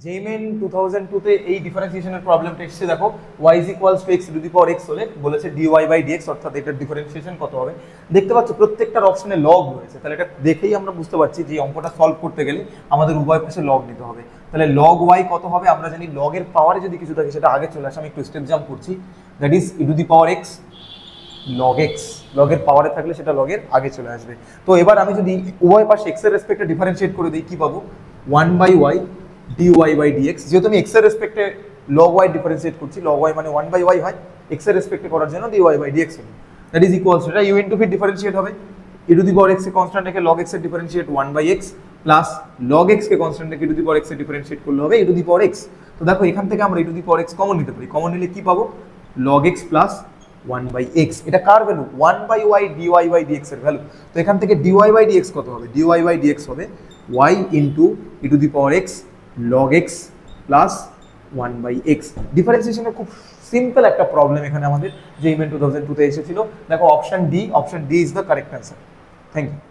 JEE Main 2002 তে এই ডিফারেন্সিয়েশনের প্রবলেমটা এসেছে। দেখো y = x to the power x হলে বলেছে dy/dx, অর্থাৎ এটার ডিফারেন্সিয়েশন কত হবে। দেখতে পাচ্ছ প্রত্যেকটার অপশনে লগ রয়েছে, তাহলে এটা দেখেই আমরা বুঝতে পারছি যে অঙ্কটা সলভ করতে গেলে আমাদের উভয় পাশে লগ নিতে হবে। তাহলে লগ y কত হবে, আমরা জানি লগের পাওয়ারে যদি কিছু থাকে সেটা আগে চলে আসে। আমি একটু স্টেপ জাম্প করছি, that is e to the power x log x, লগের পাওয়ারে থাকলে সেটা লগের আগে চলে আসবে। তো এবার আমি যদি উভয় পাশে x এর রেসপেক্টে ডিফারেন্সিয়েট করে দিই কি পাবো, 1/y dy/dx। যেহেতু আমি x এর রেসপেক্টে log y ডিফারেন্সিয়েট করছি, log y মানে 1/y হয়, x এর রেসপেক্টে করার জন্য dy/dx হবে। দ্যাট ইজ ইকুয়ালস টু, এটা u ইনটু v ডিফারেন্সিয়েট হবে, e to the power x K constant রেখে log x এর differentiate 1/x plus log x কে কনস্ট্যান্ট রেখে e to the power x এর ডিফারেন্সিয়েট করলে হবে e to the power x। তো দেখো এখান থেকে আমরা e to the power x common নিতে পারি, কমন নিলে কি পাবো, log x প্লাস 1/x। এটা কার ভ্যালু, 1/y dy/dx এর ভ্যালু। তো এখান থেকে dy/dx কত হবে, dy/dx হবে y into e to the power x log x plus 1/x। ডিফারেন্সিয়েশনের খুব সিম্পল একটা প্রবলেম এখানে আমাদের জেইমেন 2002 তে এসেছিল। দেখো option D is the correct answer. Thank you.